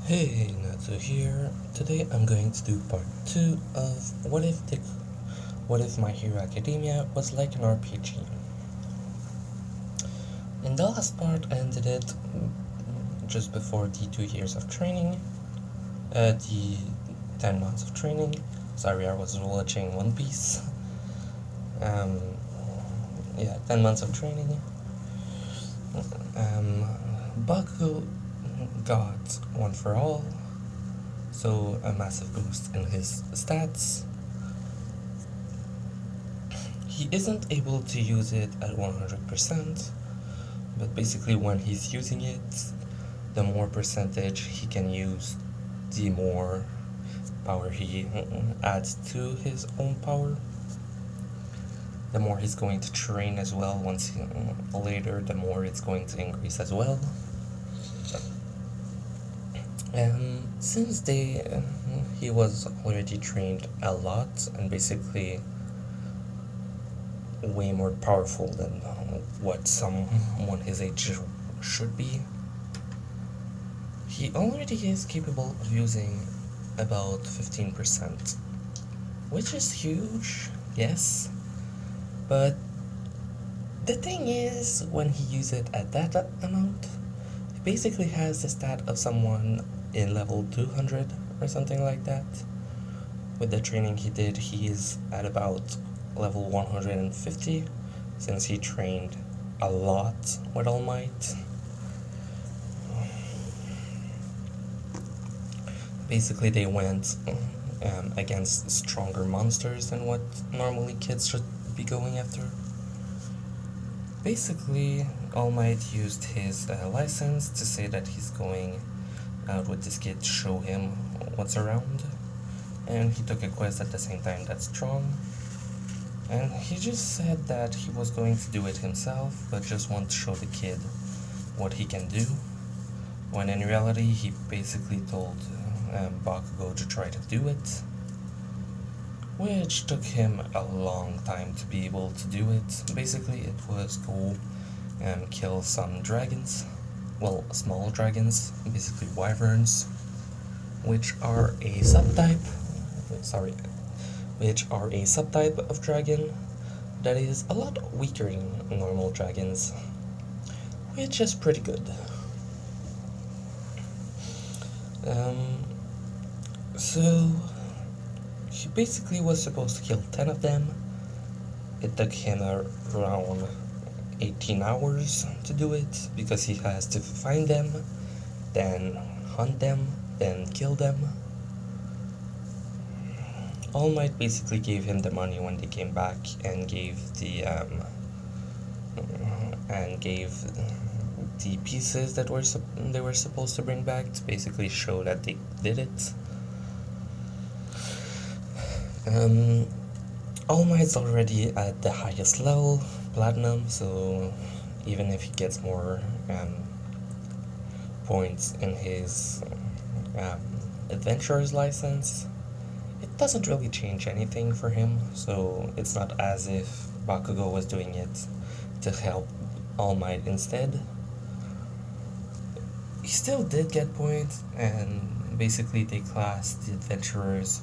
Hey, Natsu here. Today I'm going to do part 2 of What If My Hero Academia was like an RPG. In the last part I ended it just before the 2 years of training, the 10 months of training. Zarya was watching One Piece. Um, 10 months of training. Bakugo got One for All, so a massive boost in his stats. He isn't able to use it at 100%, but basically when he's using it, the more percentage he can use, the more power he adds to his own power. The more he's going to train as well, later, the more it's going to increase as well. Since he was already trained a lot and basically way more powerful than what someone his age should be, he already is capable of using about 15%, which is huge, yes, but the thing is, when he uses it at that amount, he basically has the stat of someone in level 200 or something like that. With the training he did, he is at about level 150, since he trained a lot with All Might. Basically, they went against stronger monsters than what normally kids should be going after. Basically, All Might used his license to say that he's going out with this kid to show him what's around, and he took a quest at the same time that's strong, and he just said that he was going to do it himself, but just want to show the kid what he can do, when in reality he basically told Bakugo to try to do it, which took him a long time to be able to do it. Basically, it was go and kill some dragons, well, small dragons, basically wyverns, which are a subtype of dragon that is a lot weaker than normal dragons, which is pretty good. So he basically was supposed to kill 10 of them. It took him around 18 hours to do it, because he has to find them, then hunt them, then kill them. All Might basically gave him the money when they came back and gave the pieces that they were supposed to bring back to basically show that they did it. All Might's already at the highest level, Platinum, so even if he gets more points in his adventurer's license, it doesn't really change anything for him, so it's not as if Bakugo was doing it to help All Might instead. He still did get points, and basically they classed the adventurers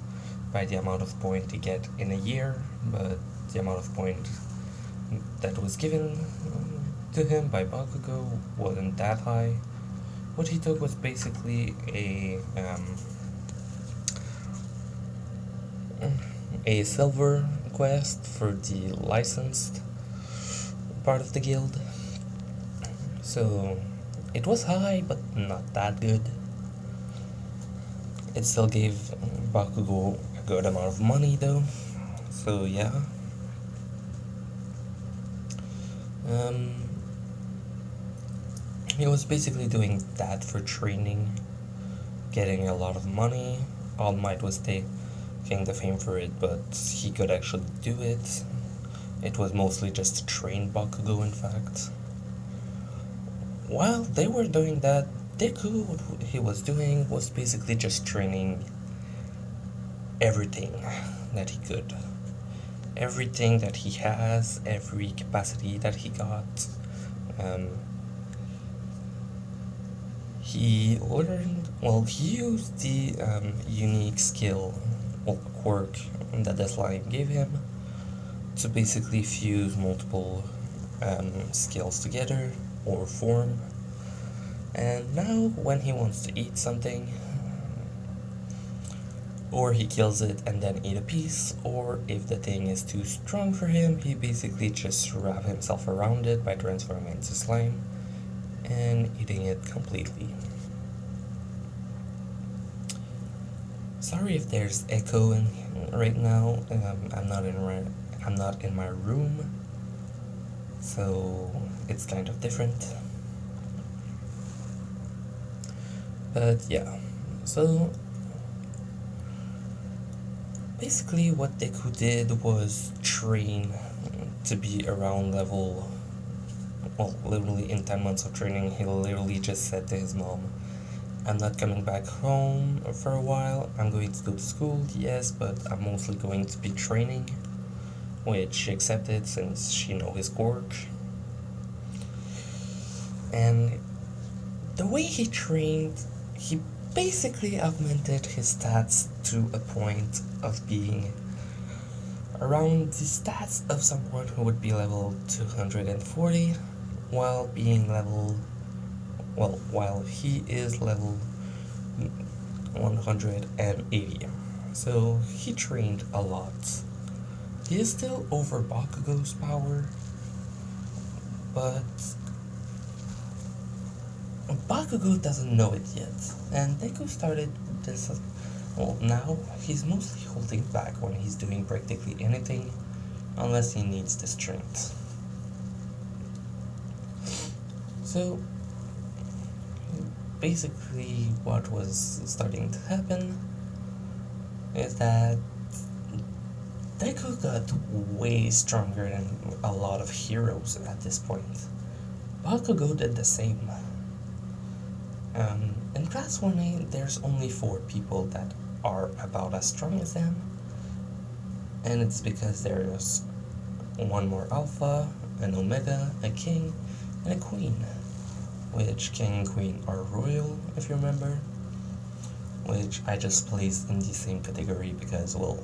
by the amount of point they get in a year, but the amount of point that was given to him by Bakugo wasn't that high. What he took was basically a silver quest for the licensed part of the guild. So it was high, but not that good. It still gave Bakugo a good amount of money though, so yeah. He was basically doing that for training, getting a lot of money. All Might was taking the fame for it, but he could actually do it. It was mostly just to train Bakugo, in fact. While they were doing that, Deku, what he was doing was basically just training everything that he could. Everything that he has, every capacity that he got. he learned, well, he used the unique skill, well, quirk that the slime gave him to basically fuse multiple skills together or form. And now, when he wants to eat something, or he kills it and then eat a piece, or if the thing is too strong for him, he basically just wrap himself around it by transforming into slime and eating it completely. Sorry if there's echoing right now. I'm not in my room, so it's kind of different. But yeah, so basically what Deku did was train to be around level, well, literally in 10 months of training, he literally just said to his mom, I'm not coming back home for a while, I'm going to go to school, yes, but I'm mostly going to be training, which she accepted since she knows his quirk. And the way he trained, he basically augmented his stats to a point of being around the stats of someone who would be level 240 while being level, well, while he is level 180. So he trained a lot. He is still over Bakugo's power, but Bakugo doesn't know it yet, and Deku started this. Well, now he's mostly holding back when he's doing practically anything, unless he needs the strength. So, basically, what was starting to happen is that Deku got way stronger than a lot of heroes at this point. Bakugo did the same. In Class 1A, there's only 4 people that are about as strong as them, and it's because there's one more Alpha, an Omega, a King, and a Queen, which King and Queen are royal, if you remember, which I just placed in the same category because, well,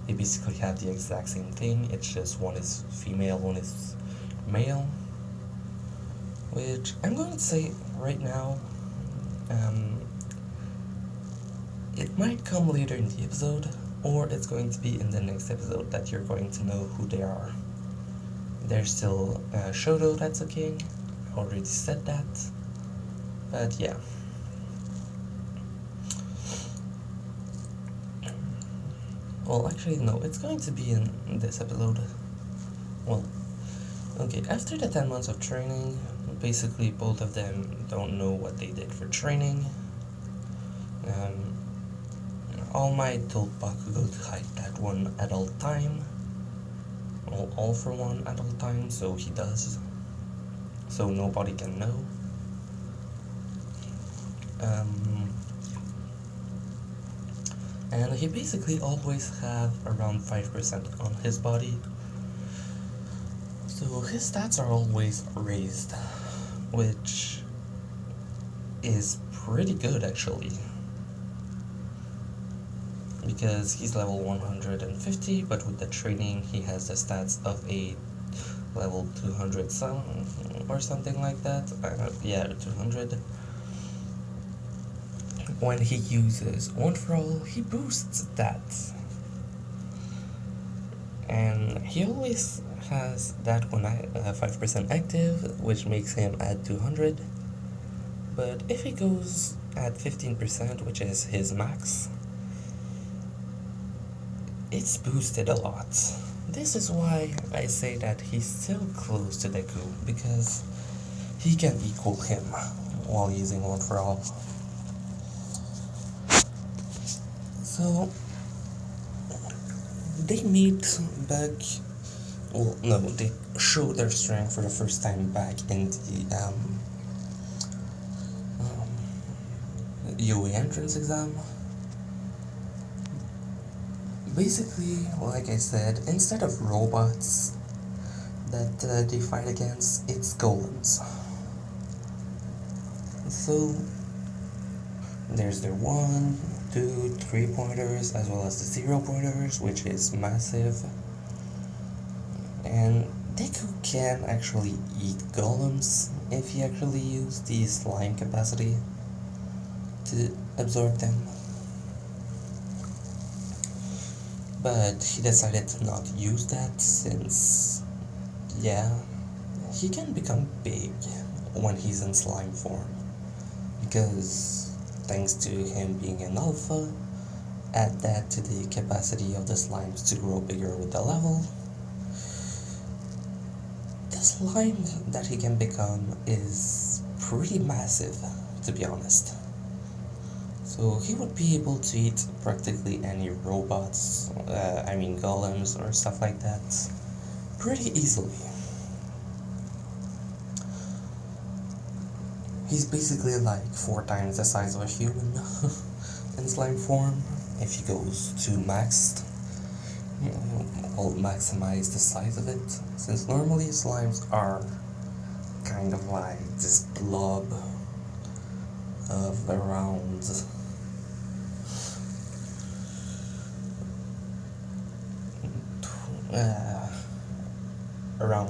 they basically have the exact same thing, it's just one is female, one is male, which I'm going to say right now, it might come later in the episode, or it's going to be in the next episode that you're going to know who they are. There's still Shoto that's a king, I already said that, but yeah. Well, actually no, it's going to be in this episode. Well, okay, after the 10 months of training, basically both of them don't know what they did for training. All Might told Bakugo to hide that one at all time. Well, all for one at all time, so he does. So nobody can know. And he basically always have around 5% on his body. So his stats are always raised, which is pretty good actually. Because he's level 150, but with the training he has the stats of a level 200 or something like that. Yeah, 200. When he uses One For All, he boosts that. And he always has that one 5% active, which makes him at 200. But if he goes at 15%, which is his max, it's boosted a lot. This is why I say that he's still close to Deku, because he can equal him while using One For All. So, they meet back, well, no, they show their strength for the first time back in the UA entrance exam. Basically, like I said, instead of robots that they fight against, it's golems. So, there's the 1, 2, 3 pointers, as well as the 0 pointers, which is massive. And Deku can actually eat golems if he actually used the slime capacity to absorb them. But he decided to not use that since, yeah, he can become big when he's in slime form. Because thanks to him being an alpha, add that to the capacity of the slimes to grow bigger with the level, the slime that he can become is pretty massive, to be honest. So he would be able to eat practically any robots, golems or stuff like that, pretty easily. He's basically like 4 times the size of a human in slime form. If he goes to maxed, I'll maximize the size of it, since normally slimes are kind of like this blob of around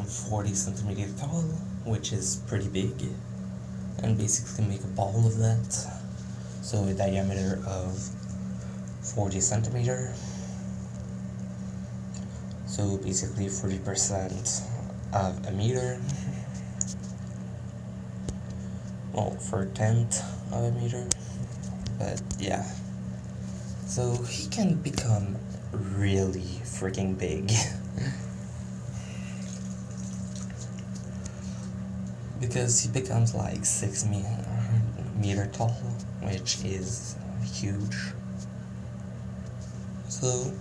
40 centimeters tall, which is pretty big, and basically make a ball of that, so a diameter of 40 centimeter, so basically 40% of a meter, well, for a tenth of a meter, but yeah, so he can become really freaking big. Because he becomes like 6 meter tall, which is huge. So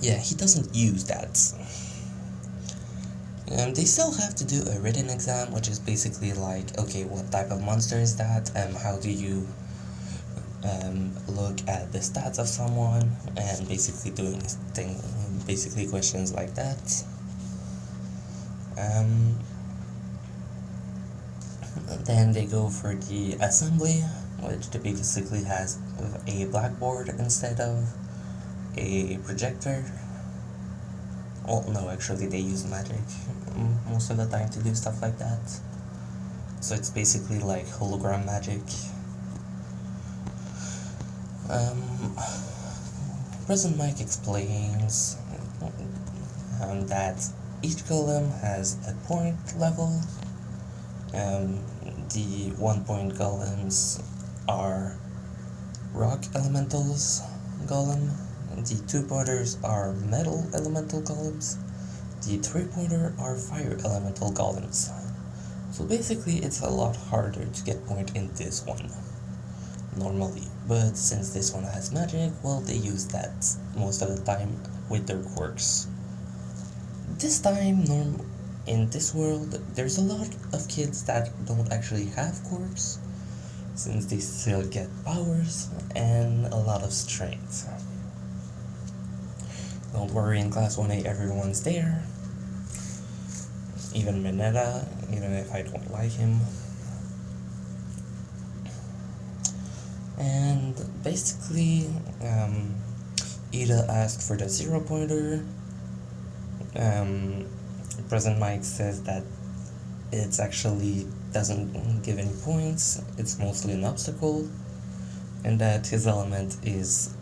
yeah, he doesn't use that. They still have to do a written exam, which is basically like, okay, what type of monster is that? How do you look at the stats of someone? And basically doing basically questions like that. Then they go for the assembly, which basically has a blackboard instead of a projector. Well, no, actually they use magic most of the time to do stuff like that. So it's basically like hologram magic. President Mike explains that each golem has a point level. The 1 point golems are rock elementals golem. The 2 pointers are metal elemental golems. The 3 pointer are fire elemental golems. So basically it's a lot harder to get point in this one normally, but since this one has magic, well, they use that most of the time with their quirks. This time, in this world, there's a lot of kids that don't actually have quirks, since they still get powers and a lot of strength. Don't worry, in Class 1A everyone's there, even Mineta, even if I don't like him. And basically, Ida asked for the 0 pointer. President Mike says that it's actually doesn't give any points, it's mostly an obstacle, and that his element is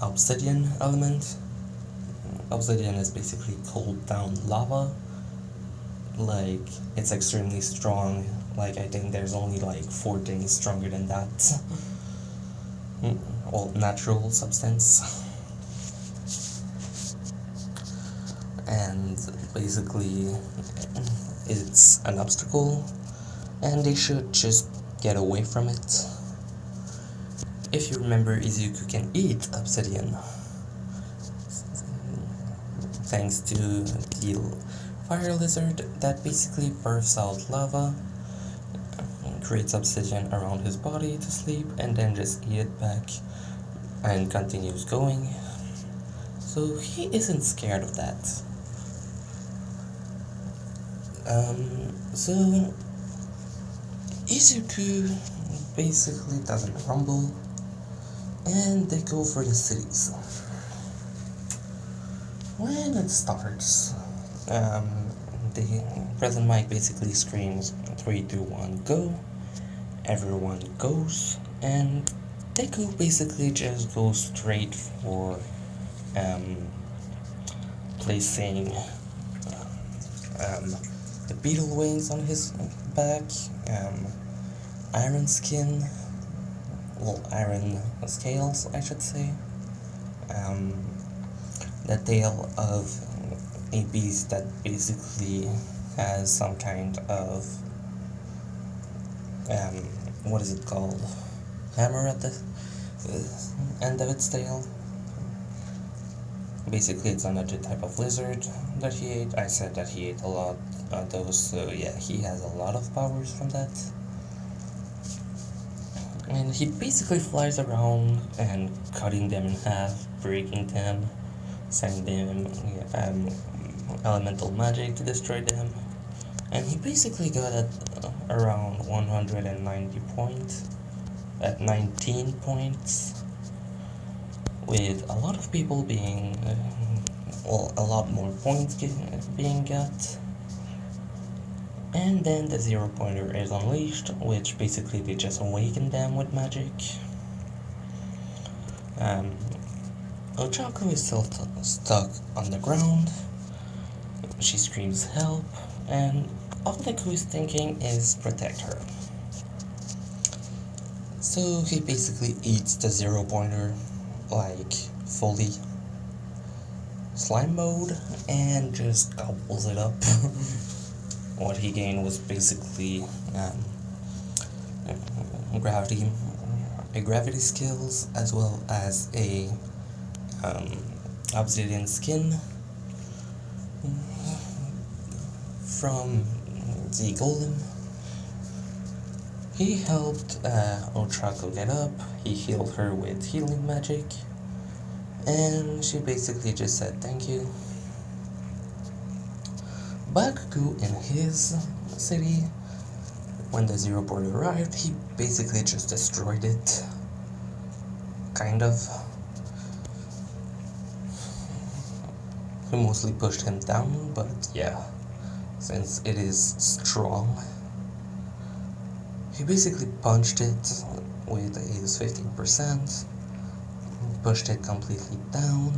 obsidian element. Obsidian is basically cold down lava. Like, it's extremely strong. Like, I think there's only like 4 things stronger than that. Well, natural substance. And basically, it's an obstacle, and they should just get away from it. If you remember, Izuku can eat obsidian, thanks to the fire lizard that basically bursts out lava, creates obsidian around his body to sleep, and then just eat it back and continues going. So he isn't scared of that. So Izuku basically doesn't rumble, and they go for the cities. When it starts, the President Mike basically screams 3, 2, 1, go. Everyone goes, and Deku basically just goes straight for placing the beetle wings on his back, iron skin, well, iron scales, I should say, the tail of a beast that basically has some kind of what is it called? Hammer at the end of its tail. Basically, it's another type of lizard that he ate. I said that he ate a lot of those, so yeah, he has a lot of powers from that. And he basically flies around and cutting them in half, breaking them, sending them elemental magic to destroy them. And he basically got at around 190 points, at 19 points, with a lot of people being, a lot more points being got. And then the zero pointer is unleashed, which basically they just awaken them with magic. Ochako is still stuck on the ground. She screams help, and all Deku is thinking is protect her. So he basically eats the zero pointer, like fully slime mode, and just gobbles it up. What he gained was basically gravity skills, as well as a obsidian skin from the golem. He helped Ochako get up, he healed her with healing magic, and she basically just said thank you. Bakugo in his city, when the zero point arrived, he basically just destroyed it. Kind of. He mostly pushed him down, but yeah, since it is strong, he basically punched it with his 15%, pushed it completely down,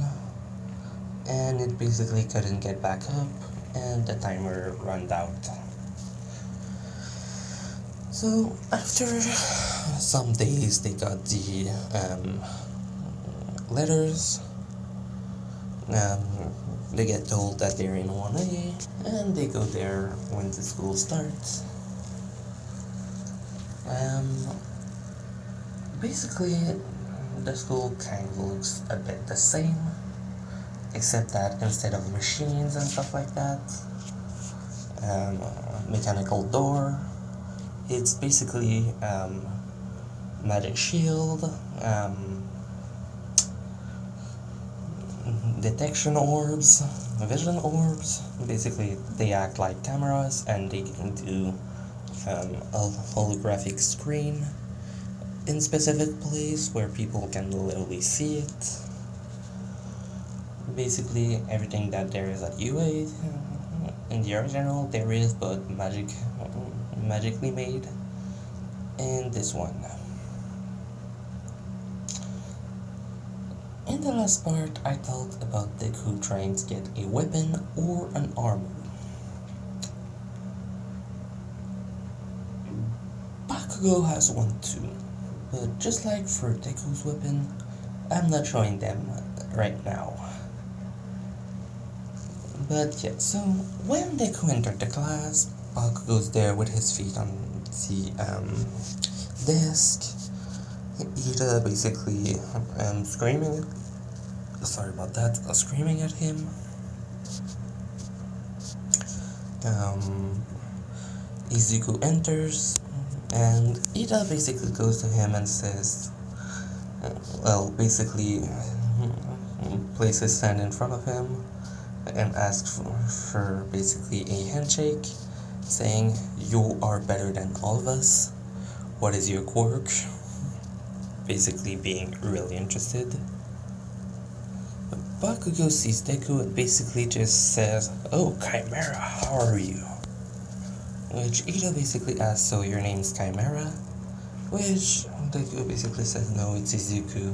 and it basically couldn't get back up, and the timer ran out. So after some days, they got the letters. They get told that they're in 1A, and they go there when the school starts. Basically, the school kind of looks a bit the same, except that instead of machines and stuff like that, mechanical door, it's basically magic shield, detection orbs, vision orbs. Basically, they act like cameras, and they can do a holographic screen in specific place where people can literally see it. Basically, everything that there is at UA in the original there is, but magically made in this one. In the last part, I talked about Deku trying to get a weapon or an armor. Bakugo has one too, but just like for Deku's weapon, I'm not showing them right now. But yeah, so when Deku entered the class, Bakugo's there with his feet on the desk. Ida basically screaming at him. Izuku enters, and Ida basically goes to him and says, places his hand in front of him and asks for basically a handshake, saying, "You are better than all of us." what is your quirk? Basically being really interested. Bakugo sees Deku and basically just says, "Oh, Chimera, how are you?" Which Ida basically asks, "So your name's Chimera?" Which Deku basically says, "No, it's Izuku.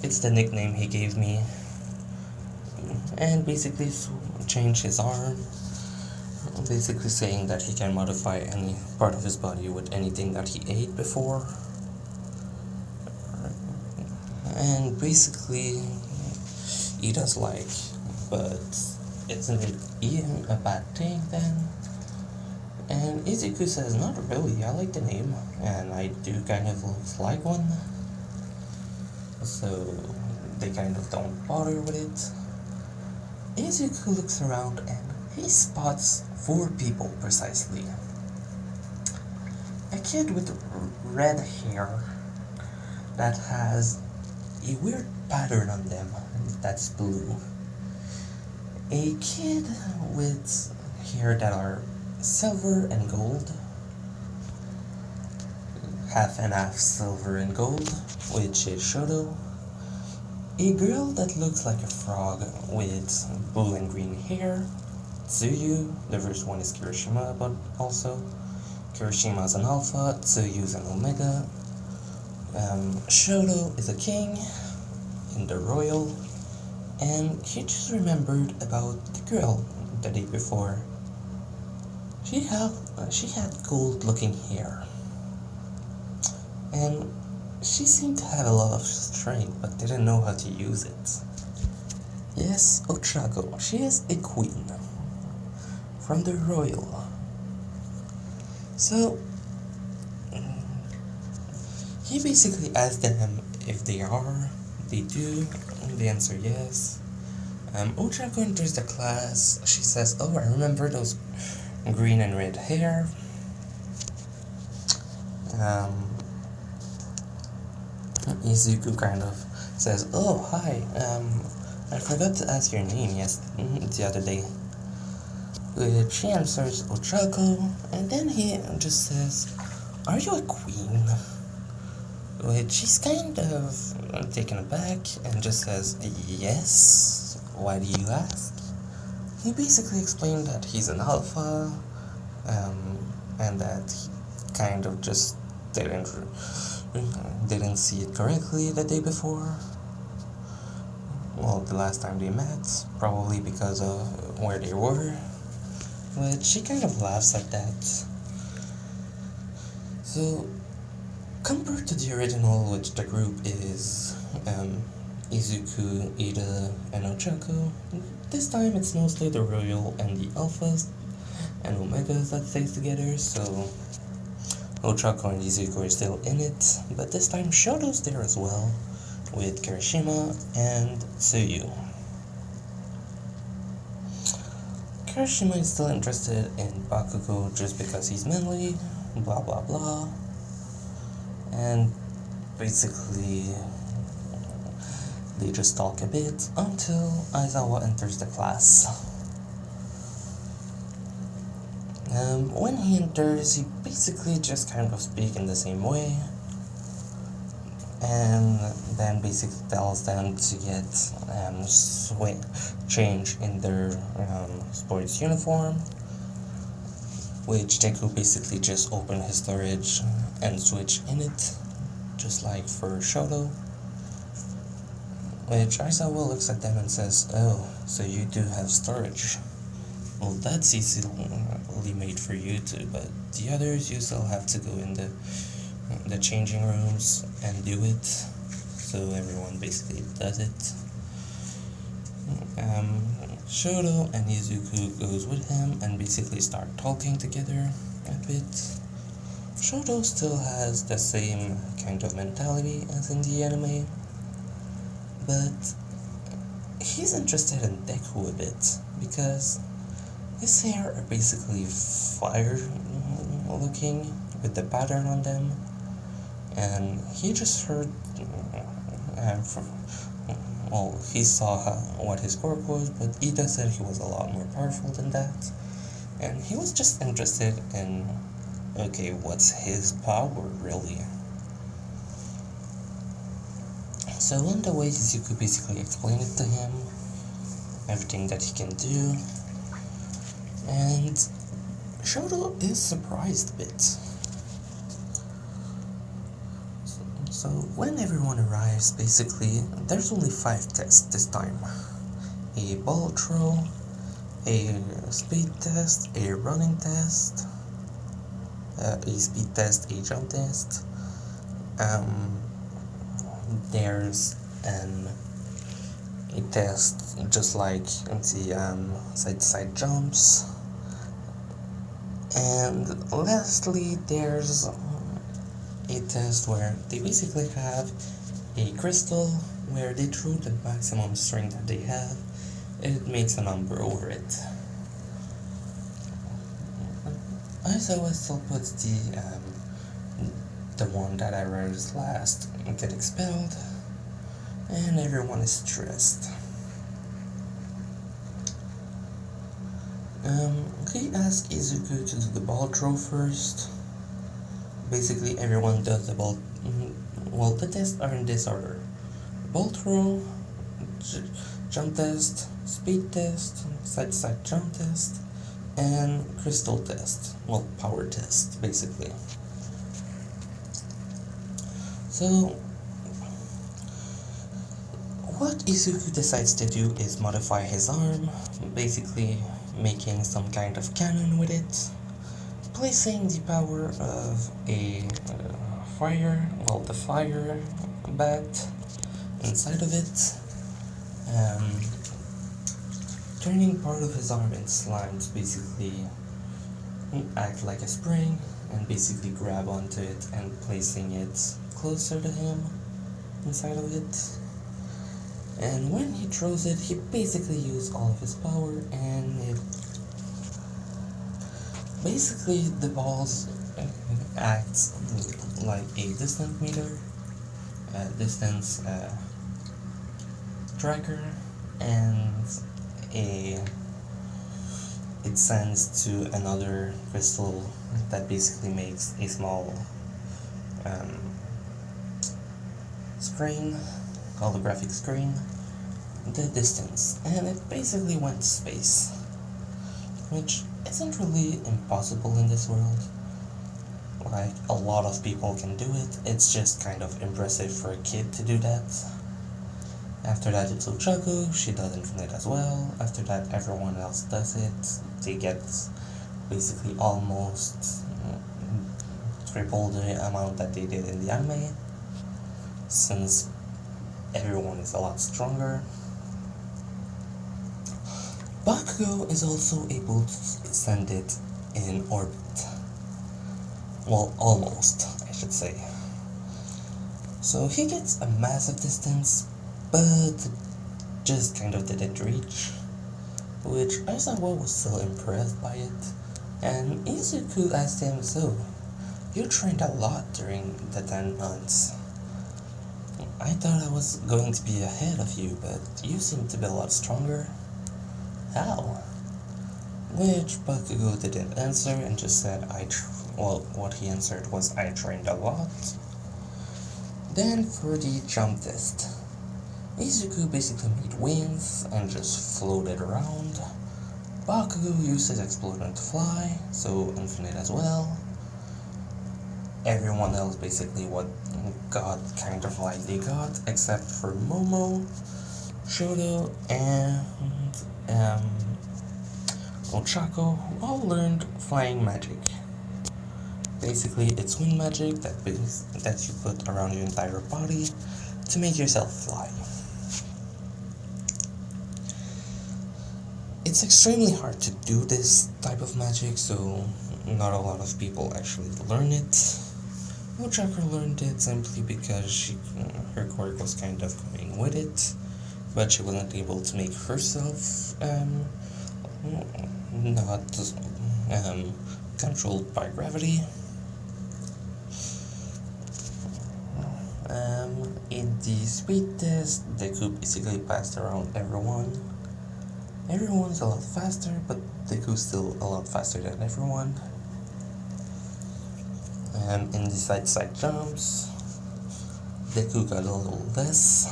It's the nickname he gave me." And basically change his arm, basically saying that he can modify any part of his body with anything that he ate before. And basically he does like, but isn't it even a bad thing then? And Izuku says, "Not really, I like the name, and I do kind of look like one." So they kind of don't bother with it. Izuku looks around and he spots 4 people precisely. A kid with red hair that has a weird pattern on them that's blue. A kid with hair that are silver and gold, half and half silver and gold, which is Shoto. A girl that looks like a frog with blue and green hair, Tsuyu. The first one is Kirishima, but also Kirishima's an alpha, Tsuyu's an omega. Shoto is a king in the royal, and he just remembered about the girl the day before. She had gold-looking hair, and she seemed to have a lot of strength, but didn't know how to use it. Yes, Ochako, she is a queen from the royal. So he basically asked them if they are. They do. They answer yes. Ochako enters the class. She says, "Oh, I remember those green and red hair." Izuku kind of says, "Oh, hi. I forgot to ask your name the other day." She answers Ochako, and then he just says, "Are you a queen?" Which she's kind of taken aback and just says, "Yes. Why do you ask?" He basically explained that he's an alpha, and that he kind of just didn't see it correctly the day before. Well, the last time they met, probably because of where they were. But she kind of laughs at that. So, compared to the original, which the group is Izuku, Ida, and Ochako, this time it's mostly the Royal and the Alphas and Omegas that stays together, so Ochako and Izuku are still in it, but this time Shoto's there as well, with Kirishima and Tsuyu. Kirishima is still interested in Bakugo just because he's manly, blah blah blah, and basically they just talk a bit until Aizawa enters the class. When he enters, he basically just kind of speaks in the same way, and then basically tells them to get change in their sports uniform, which Deku basically just open his storage and switch in it, just like for Shoto. Which Aizawa looks at them and says, "Oh, so you do have storage. Well, that's easily made for you too, but the others you still have to go in the changing rooms and do it." So everyone basically does it. Shoto and Izuku goes with him and basically start talking together a bit. Shoto still has the same kind of mentality as in the anime, but he's interested in Deku a bit because his hair are basically fire looking with the pattern on them, and he just heard he saw what his quirk was, but Ida said he was a lot more powerful than that, and he was just interested in okay, what's his power really? So on the way, Izuku basically explained it to him, everything that he can do, and Shoto is surprised a bit. So when everyone arrives, basically, there's only 5 tests this time. A ball throw, a speed test, a running test, a speed test, a jump test. There's a test just like the side-to-side jumps. And lastly, there's a test where they basically have a crystal where they throw the maximum strength that they have, and it makes a number over it. As I was still put the one that arrives last get expelled, and everyone is stressed. He asked Izuku to do the ball throw first. Basically, everyone does the ball. Well, the tests are in this order: ball throw, jump test, speed test, side-to-side jump test, and crystal test. Well, power test, basically. So, what Izuku decides to do is modify his arm, basically making some kind of cannon with it, placing the power of a the fire bat inside of it, turning part of his arm in slime to basically act like a spring and basically grab onto it and placing it closer to him inside of it. And when he throws it, he basically uses all of his power, and it basically the balls acts like a distance meter, distance tracker, and it sends to another crystal that basically makes a small screen, holographic screen, the distance, and it basically went to space, which isn't really impossible in this world. Like, a lot of people can do it, it's just kind of impressive for a kid to do that. After that, it's Ochako, she does Infinite as well. After that, everyone else does it. They get basically almost triple the amount that they did in the anime, since everyone is a lot stronger. Bakugo is also able to send it in orbit. Well, almost, I should say. So he gets a massive distance, but just kind of didn't reach, which Aizawa was still impressed by it, and Izuku asked him, "So, you trained a lot during the 10 months. I thought I was going to be ahead of you, but you seem to be a lot stronger. How?" Which Bakugo didn't answer and just said, what he answered was, "I trained a lot." Then for the jump test, Izuku basically made wings and just floated around. Bakugo used his explosion to fly, so Infinite as well. Everyone else basically got kind of like they got, except for Momo, Shoto, and Ochako, who all learned flying magic. Basically, it's wind magic that you put around your entire body to make yourself fly. It's extremely hard to do this type of magic, so not a lot of people actually learn it. Ochako learned it simply because her quirk was kind of going with it, but she wasn't able to make herself not controlled by gravity. In the speed test, Deku basically passed around everyone. Everyone's a lot faster, but Deku's still a lot faster than everyone. In the side jumps, Deku got a little less.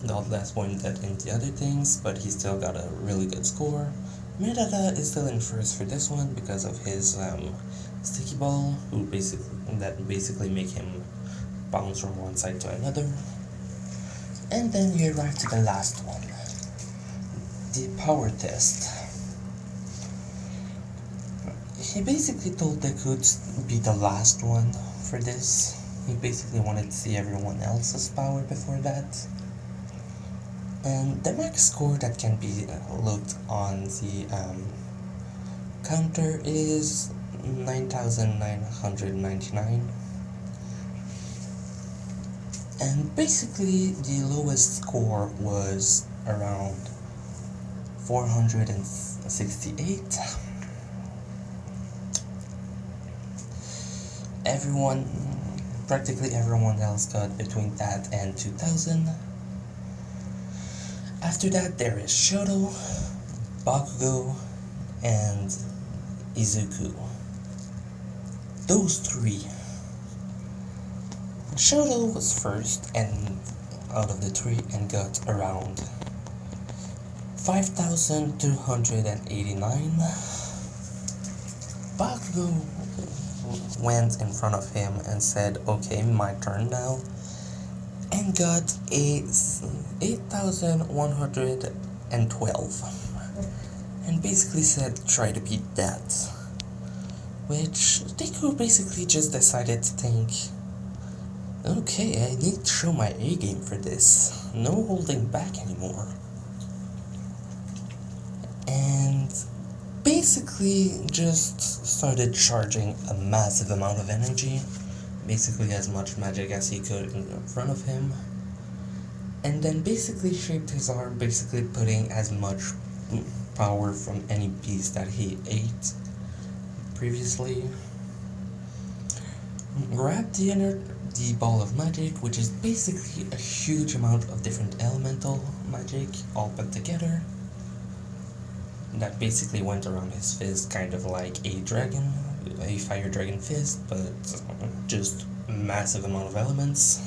Not less pointed in the other things, but he still got a really good score. Medada is still in first for this one because of his sticky ball, that basically make him bounce from one side to another. And then you arrive to the last one, the power test. He basically told Deku to be the last one for this. He basically wanted to see everyone else's power before that. And the max score that can be looked on the counter is 9,999. And basically the lowest score was around 468. Practically everyone else got between that and 2,000. After that, there is Shoto, Bakugo, and Izuku. Those three. Shoto was first and out of the three and got around 5,289. Bakugo went in front of him and said, "Okay, my turn now," and got 8,112, and basically said, "Try to beat that," which Deku basically just decided to think, "Okay, I need to show my A game for this, no holding back anymore," and basically just started charging a massive amount of energy, basically as much magic as he could in front of him, and then basically shaped his arm, basically putting as much power from any piece that he ate previously. Grabbed the ball of magic, which is basically a huge amount of different elemental magic all put together. That basically went around his fist, kind of like a fire dragon fist, but just a massive amount of elements.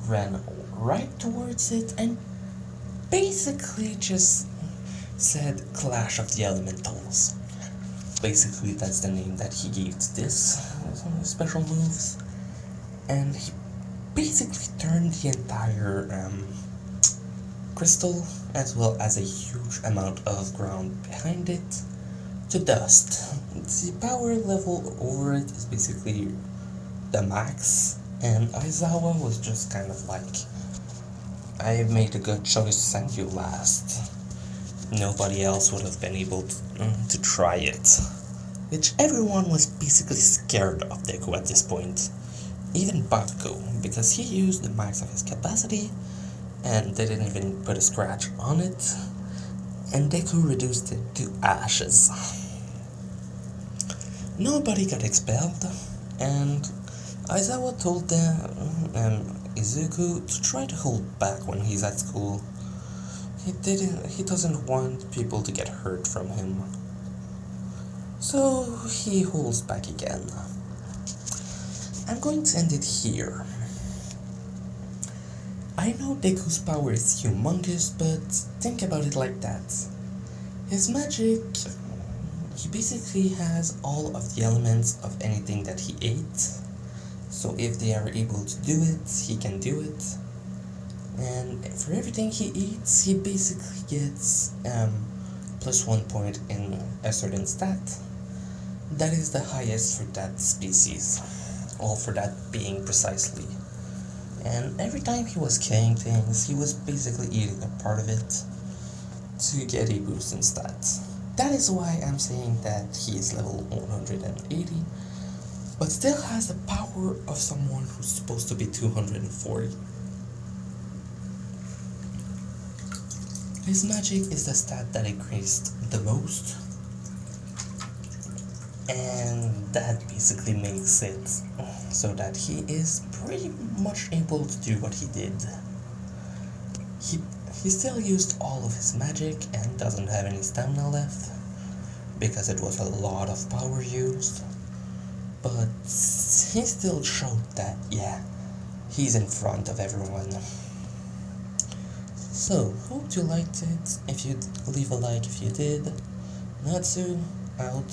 Ran right towards it and basically just said Clash of the Elementals. Basically, that's the name that he gave to this special moves. And he basically turned the entire crystal, as well as a huge amount of ground behind it, to dust. The power level over it is basically the max, and Aizawa was just kind of like, "I made a good choice to send you last. Nobody else would have been able to try it." Which everyone was basically scared of Deku at this point. Even Bakugo, because he used the max of his capacity, and they didn't even put a scratch on it, and Deku reduced it to ashes. Nobody got expelled, and Aizawa told Izuku to try to hold back when he's at school. He doesn't want people to get hurt from him. So he holds back again. I'm going to end it here. I know Deku's power is humongous, but think about it like that. His magic, he basically has all of the elements of anything that he ate. So if they are able to do it, he can do it. And for everything he eats, he basically gets plus 1 point in a certain stat. That is the highest for that species, or for that being precisely. And every time he was killing things, he was basically eating a part of it to get a boost in stats. That is why I'm saying that he is level 180, but still has the power of someone who's supposed to be 240. His magic is the stat that increased the most, and that basically makes it so that he is pretty much able to do what he did. He still used all of his magic and doesn't have any stamina left, because it was a lot of power used, but he still showed that, yeah, he's in front of everyone. So, hope you liked it. If you leave a like if you did. Natsu, out.